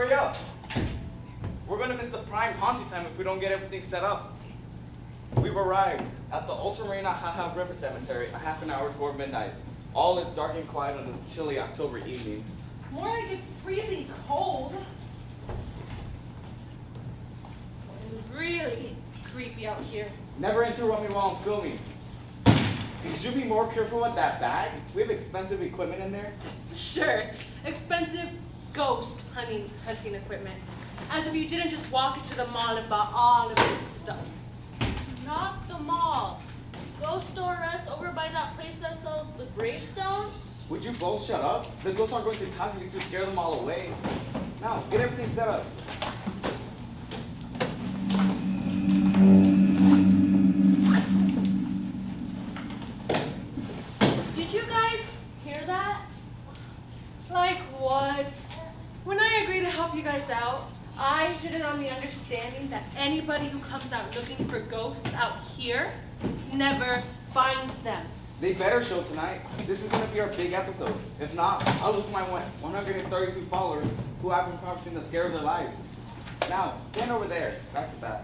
hurry up. We're going to miss the prime haunting time if we don't get everything set up. We've arrived at the Ultramarina Haha River Cemetery a half an hour before midnight. All is dark and quiet on this chilly October evening. More like it's freezing cold. It's really creepy out here. Never interrupt me while I'm filming. Could you be more careful with that bag? We have expensive equipment in there. Sure, expensive ghost hunting equipment. As if you didn't just walk into the mall and buy all of this stuff. Not the mall. Go store us over by that place that sells the gravestones. Would you both shut up? The ghosts aren't going to talk to you to scare them all away. Now, get everything set up. Did you guys hear that? Like what? When I agreed to help you guys out, I did it on the understanding that anybody who comes out looking for ghosts out here never finds them. They better show tonight. This is going to be our big episode. If not, I'll lose my 132 followers who have been promising the scare of their lives. Now, stand over there. Back to back.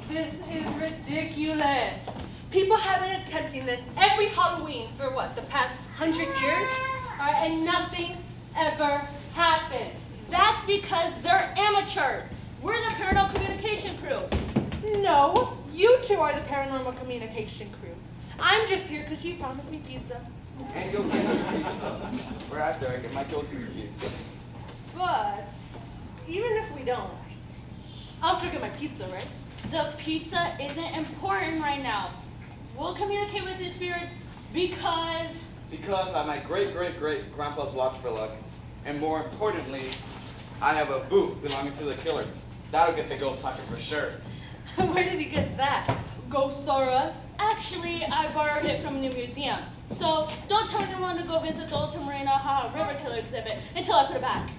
This is ridiculous. People have been attempting this every Halloween for what, the past 100 years? And nothing ever happens. That's because they're amateurs. We're the Paranormal Communication crew. No, you two are the Paranormal Communication crew. I'm just here because you promised me pizza. And you'll get your pizza. We're after I get my ghost review. But even if we don't, I'll still get my pizza, right? The pizza isn't important right now. We'll communicate with the spirits because Because I have my great-great-great-grandpa's watch for luck. And more importantly, I have a boot belonging to the killer. That'll get the ghost talking for sure. Where did he get that? Ghost or us? actually I borrowed it from the museum. So don't tell anyone to go visit the Ultramarina Haha River Killer exhibit until I put it back.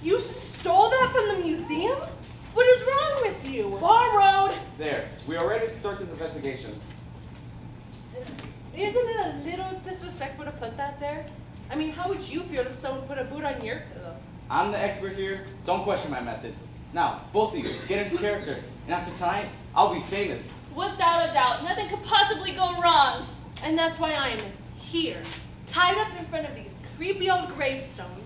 You stole that from the museum? What is wrong with you? Borrowed! There, we already started the investigation. Isn't it a little disrespectful to put that there? I mean, how would you feel if someone put a boot on your pillow? I'm the expert here. Don't question my methods. Now, both of you, get into character. And after tonight, I'll be famous. Without a doubt, nothing could possibly go wrong. And that's why I'm here, tied up in front of these creepy old gravestones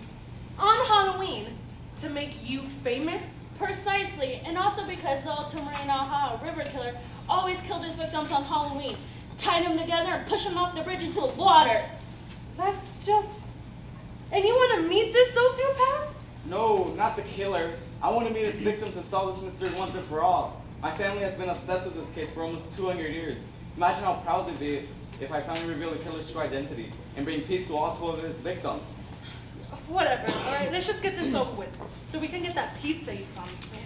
on Halloween to make you famous. Precisely, and also because the Ultramarina Haha River Killer always killed his victims on Halloween, tied them together and pushed them off the bridge into the water. That's just... And you want to meet this sociopath? No, not the killer. I want to meet his victims and solve this mystery once and for all. My family has been obsessed with this case for almost 200 years. Imagine how proud they'd be if I finally reveal the killer's true identity and bring peace to all 12 of his victims. Whatever, all right? Let's just get this over with so we can get that pizza you promised me.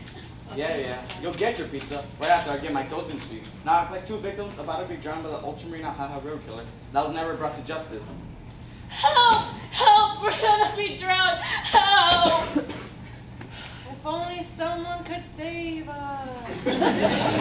Yeah. You'll get your pizza right after I get my ghost interview. Now, act like two victims about to be drowned by the Ultramarina Haha River Killer that was never brought to justice. Help! Help! We're gonna be drowned! Help! If only someone could save us.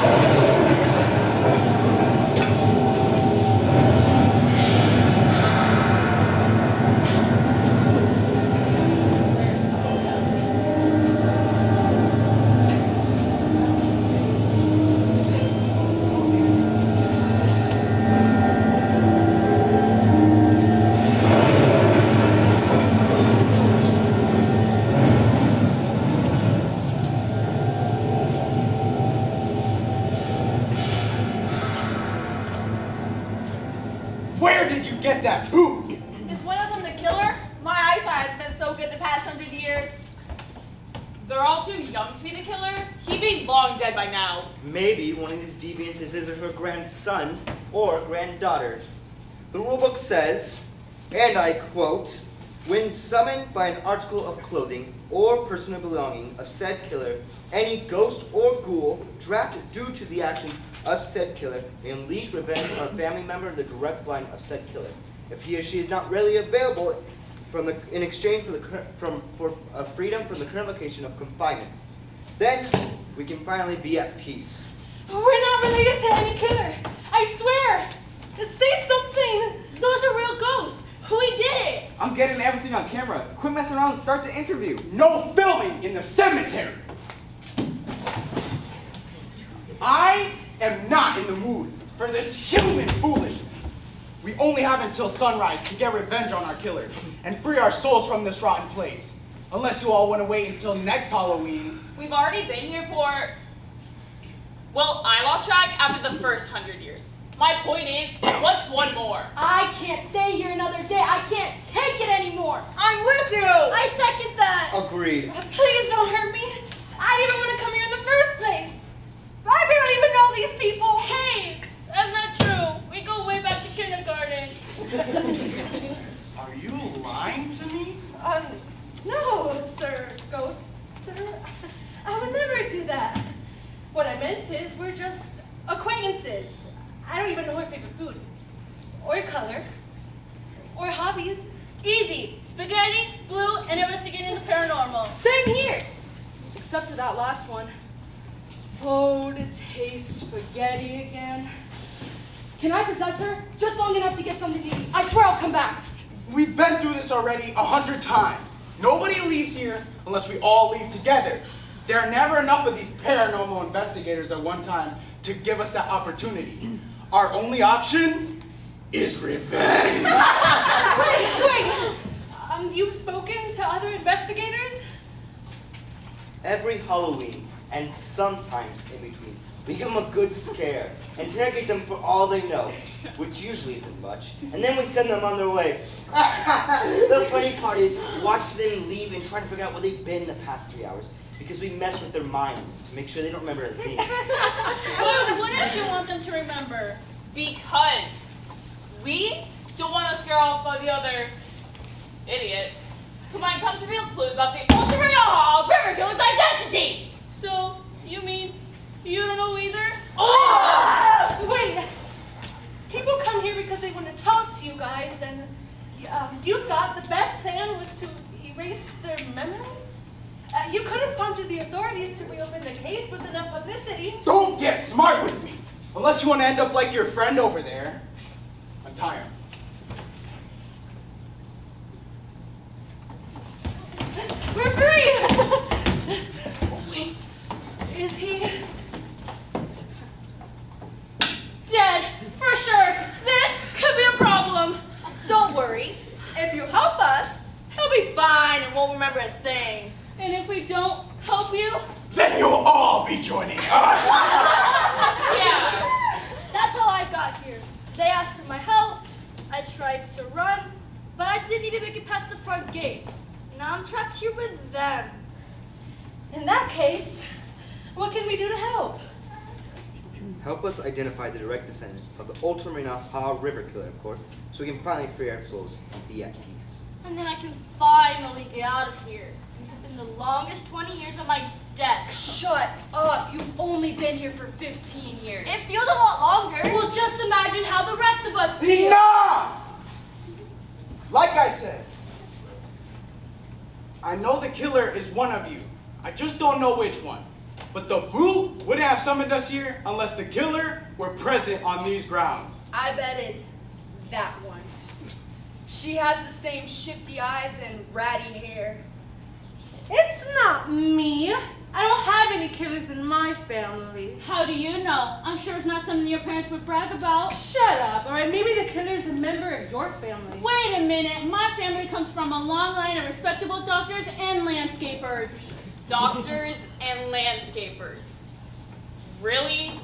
Where did you get that boot? Is one of them the killer? My eyesight has been so good the past 100 years. They're all too young to be the killer? He'd be long dead by now. Maybe one of these deviants is his or her grandson or granddaughter. The rulebook says, and I quote, when summoned by an article of clothing or personal belonging of said killer, any ghost or ghoul trapped due to the actions of said killer may unleash revenge on a family member in the direct line of said killer. If he or she is not readily available in exchange for freedom from the current location of confinement, then we can finally be at peace. We're not related to any killer. I swear. Say something. So it's a real ghost. We did it! I'm getting everything on camera. Quit messing around and start the interview. No filming in the cemetery. I am not in the mood for this human foolishness. We only have until sunrise to get revenge on our killer and free our souls from this rotten place. Unless you all want to wait until next Halloween. We've already been here for... Well, I lost track after the first 100 years. My point is, what's one more? I can't stay here another day. I can't take it anymore. I'm with you. I second that. Agreed. Please don't hurt me. I didn't even want to come here in the first place. I barely even know these people. Hey, that's not true. We go way back to kindergarten. Are you lying to me? No, sir, ghost, sir. I would never do that. What I meant is we're just acquaintances. I don't even know her favorite food, or color, or hobbies. Easy. Spaghetti, blue, and investigating the paranormal. Same here. Except for that last one. Oh, to taste spaghetti again. Can I possess her? Just long enough to get something to eat. I swear I'll come back. We've been through this already 100 times. Nobody leaves here unless we all leave together. There are never enough of these paranormal investigators at one time to give us that opportunity. Our only option is revenge. Wait. You've spoken to other investigators? Every Halloween, and sometimes in between, we give them a good scare, interrogate them for all they know, which usually isn't much, and then we send them on their way. The funny part is, watch them leave and try to figure out where they've been the past 3 hours, because we mess with their minds to make sure they don't remember a thing. What else you want them to remember? Because we don't want to scare off all the other idiots who might come to real clues about the ultimate river killer's identity. So, you mean you don't know either? Wait. People come here because they want to talk to you guys, and you thought the best plan was to erase their memories? You could have come to the authorities to reopen the case with enough publicity. Don't get smart with me. Unless you want to end up like your friend over there. Untie him. We're free! Wait, is he Dead, for sure. This could be a problem. Don't worry. If you help us, he'll be fine and won't remember a thing. And if we don't help you, Then you'll all be joining us. Yeah. That's how I got here. They asked for my help. I tried to run, but I didn't even make it past the front gate. Now I'm trapped here with them. in that case, what can we do to help? Help us identify the direct descendant of the Ultramarina Ha River Killer, of course, so we can finally free our souls and be at peace. And then I can finally get out of here. These have been the longest 20 years of my death. Shut up. You've only been here for 15 years. It feels a lot longer. Well, just imagine how the rest of us feel. Enough! Like I said, I know the killer is one of you. I just don't know which one. But the Boo wouldn't have summoned us here unless the killer were present on these grounds. I bet it's that one. She has the same shifty eyes and ratty hair. It's not me. I don't have any killers in my family. how do you know? I'm sure it's not something your parents would brag about. Shut up, all right? Maybe the killer's a member of your family. Wait a minute, my family comes from a long line of respectable doctors and landscapers. Doctors and landscapers. Really?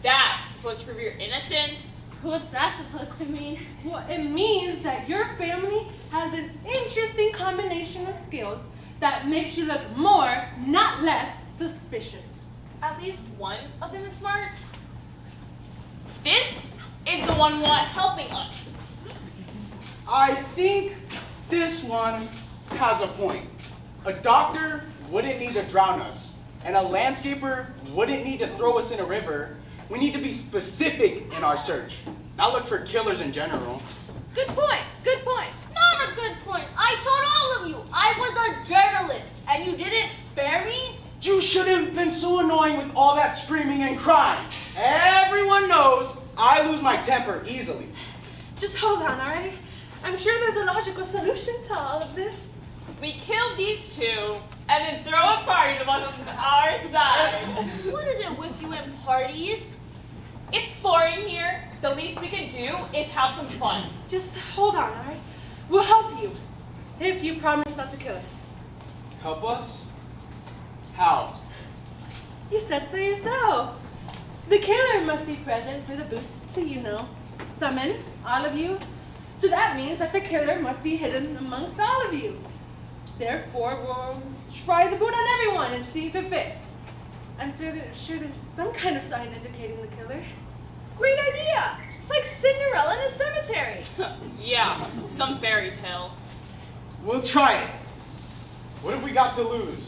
That's supposed to prove your innocence? What's that supposed to mean? Well, it means that your family has an interesting combination of skills that makes you look more, not less, suspicious. At least one of them is smart. This is the one we want helping us. I think this one has a point. A doctor wouldn't need to drown us, and a landscaper wouldn't need to throw us in a river. We need to be specific in our search, not look for killers in general. Good point. Good point. Not a good point. I told all of you I was a journalist, and you didn't spare me? You shouldn't have been so annoying with all that screaming and crying. Everyone knows I lose my temper easily. Just hold on, all right? I'm sure there's a logical solution to all of this. We kill these two and then throw a party to one on our side. What is it with you and parties? It's boring here. The least we can do is have some fun. Just hold on, all right? We'll help you if you promise not to kill us. Help us? How? You said so yourself. The killer must be present for the boots to, summon all of you. So that means that the killer must be hidden amongst all of you. Therefore, we'll try the boot on everyone and see if it fits. I'm sure there's some kind of sign indicating the killer. Great idea. It's like Cinderella in a cemetery. Yeah, some fairy tale. We'll try it. What have we got to lose?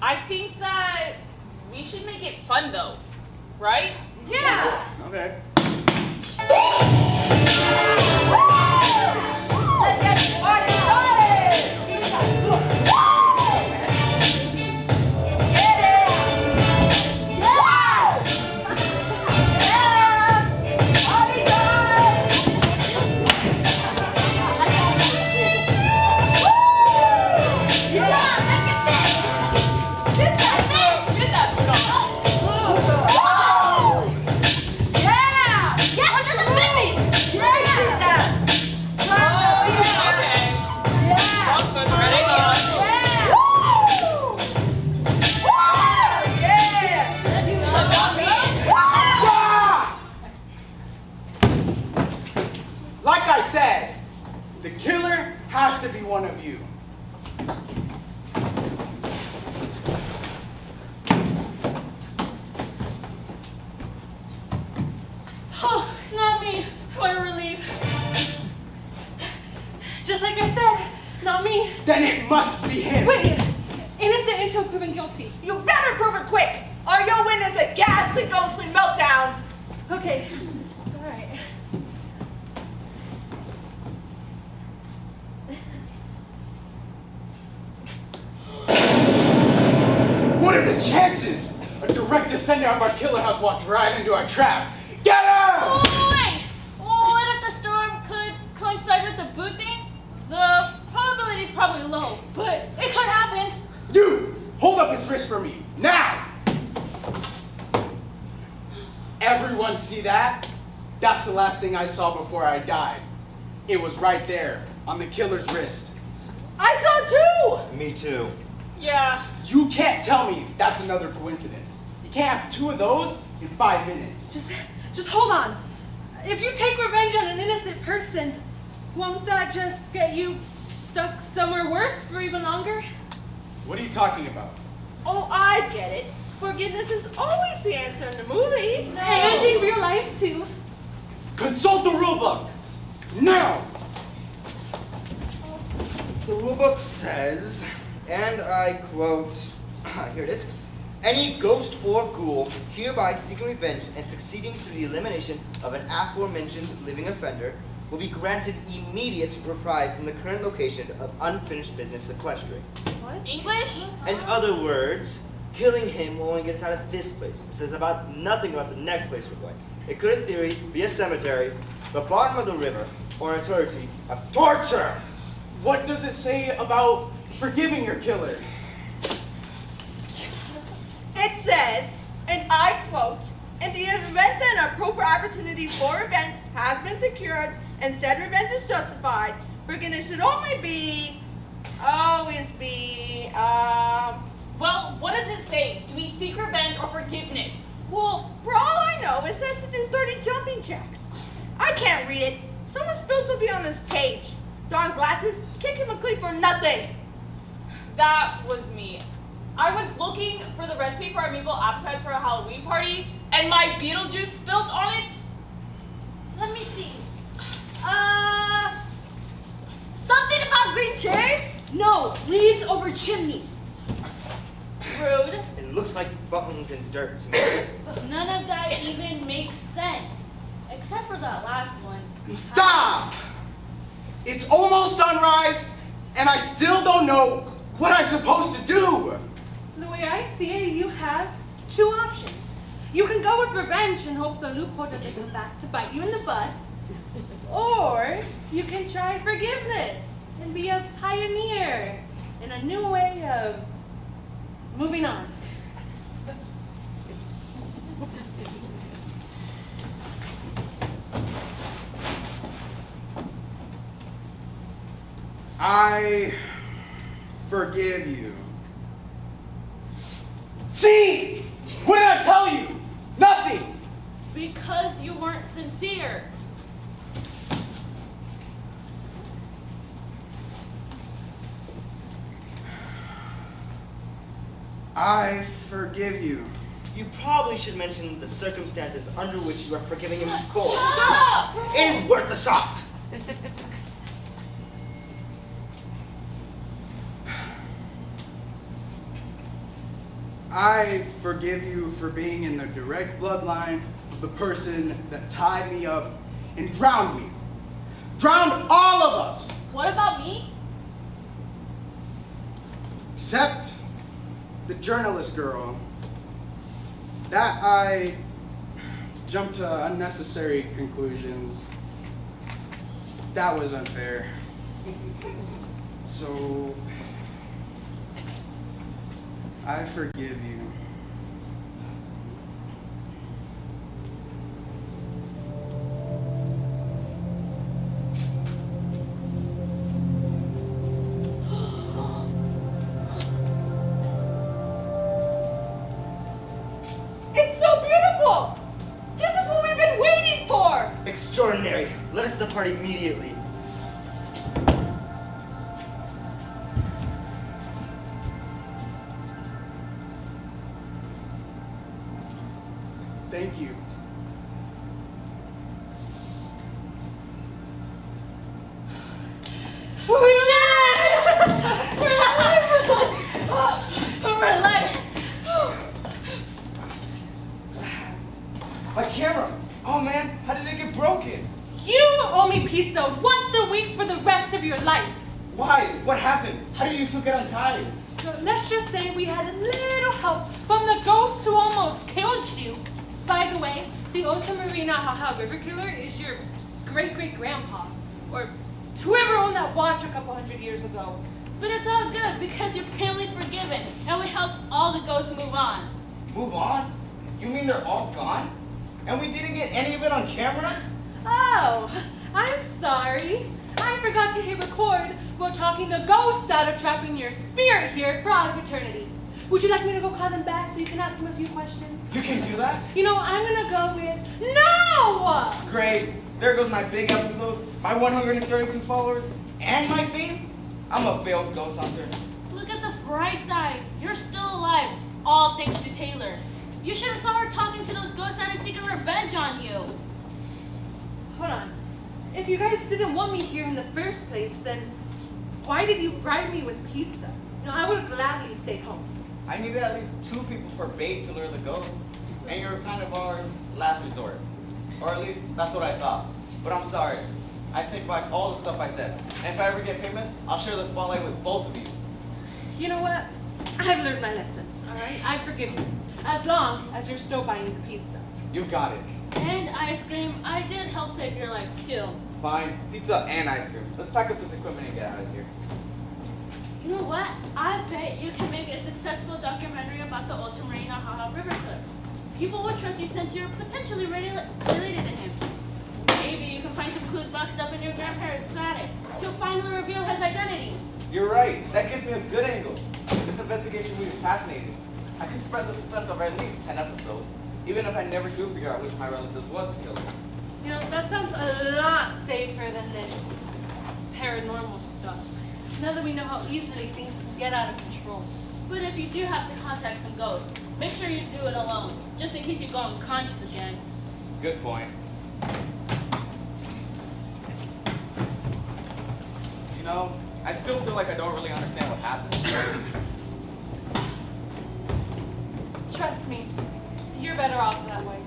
I think that we should make it fun though, right? Yeah. Okay. Let's get the party started. Get it. Yeah. Yeah. Party time. Yeah, let's get this. Get that Get that foot on. Yeah! Yes, there's a baby! Yeah! Oh, yeah! Okay. Yeah! One foot ready to go. Yeah! Woo! Woo! Yeah! Like I said, the killer has to be one of you. Oh, not me. What a relief. Just like I said, not me. Then it must be him. Wait, innocent until proven guilty. You better prove it quick, or you'll witness a ghastly, ghostly meltdown. Okay, all right. What are the chances? A direct descendant of our killer house walked right into our trap. Get him! Oh, wait. Well, what if the storm could coincide with the boot thing? The probability is probably low, but it could happen. You! Hold up his wrist for me, now! Everyone see that? That's the last thing I saw before I died. It was right there, on the killer's wrist. I saw two. Me too. Yeah. You can't tell me that's another coincidence. You can't have two of those in 5 minutes. Just hold on. If you take revenge on an innocent person, won't that just get you stuck somewhere worse for even longer? What are you talking about? Oh, I get it. Forgiveness is always the answer in the movies. And in real life, too. Consult the rulebook! Now! The rulebook says, and I quote, here it is, any ghost or ghoul hereby seeking revenge and succeeding to the elimination of an aforementioned living offender will be granted immediate reprieve from the current location of unfinished business sequestering. What? English? In other words, killing him will only get us out of this place. It says nothing about the next place we're going. It could, in theory, be a cemetery, the bottom of the river, or an eternity of torture. What does it say about forgiving your killer? It says, and I quote, in the event that an appropriate opportunity for revenge has been secured and said revenge is justified, forgiveness should always be, Well, what does it say? Do we seek revenge or forgiveness? well, for all I know, it says to do 30 jumping jacks. I can't read it. Someone spilled something on this page. Darn glasses, kick him a clean for nothing. That was me. I was looking for the recipe for our meatball appetizer for a Halloween party, and my Beetlejuice spilled on it. Let me see. Something about green cherries? No, leaves over chimney. Rude. It looks like bones and dirt to me. None of that even makes sense. Except for that last one. Stop! It's almost sunrise, and I still don't know what I'm supposed to do. The way I see it, you have two options. You can go with revenge and hope the loophole doesn't come back to bite you in the butt, Or you can try forgiveness and be a pioneer in a new way of moving on. I forgive you. See? What did I tell you? Nothing. Because you weren't sincere. I forgive you. You probably should mention the circumstances under which you are forgiving him for. Shut up! It is worth a shot. I forgive you for being in the direct bloodline of the person that tied me up and drowned me. Drowned all of us, What about me? except the journalist girl. That I jumped to unnecessary conclusions. That was unfair. So, I forgive you. It's so beautiful! This is what we've been waiting for! Extraordinary. Let us depart immediately. Thank you. We did it! We're alive! We're alive! My camera! Oh man, how did it get broken? You owe me pizza once a week for the rest of your life. Why? What happened? How did you two get untied? So let's just say we had a little help from the ghost who almost killed you. By the way, the Ultramarina Haha River Killer is your great-great-grandpa, or whoever owned that watch a couple hundred years ago. But it's all good because your family's forgiven and we helped all the ghosts move on. Move on? You mean they're all gone? And we didn't get any of it on camera? Oh, I'm sorry. I forgot to hit record while talking the ghosts out of trapping your spirit here for all of eternity. Would you like me to go call them back so you can ask them a few questions? You can do that? You know, I'm gonna go with no! Great. There goes my big episode, my 132 followers, and my fame. I'm a failed ghost hunter. Look at the bright side. You're still alive, all thanks to Taylor. You should have saw her talking to those ghosts that are seeking revenge on you. Hold on. If you guys didn't want me here in the first place, then why did you bribe me with pizza? You know, I would have gladly stayed home. I needed at least 2 people for bait to lure the ghosts. And you're kind of our last resort. Or at least that's what I thought. But I'm sorry. I take back all the stuff I said. And if I ever get famous, I'll share the spotlight with both of you. You know what? I've learned my lesson, alright? I forgive you. As long as you're still buying the pizza. You got it. And ice cream, I did help save your life too. Fine. Pizza and ice cream. Let's pack up this equipment and get out of here. You know what? I bet you can make a successful documentary about the Ultramarina Haha River Cliff. People will trust you since you're potentially related to him. Maybe you can find some clues boxed up in your grandparents' attic. You'll finally reveal his identity. You're right. That gives me a good angle. This investigation will be fascinating. I could spread the suspense over at least 10 episodes, even if I never do figure out which of my relatives was the killer. You know, that sounds a lot safer than this paranormal stuff. Now that we know how easily things can get out of control. But if you do have to contact some ghosts, make sure you do it alone, just in case you go unconscious again. Good point. You know, I still feel like I don't really understand what happened. Trust me, you're better off that way.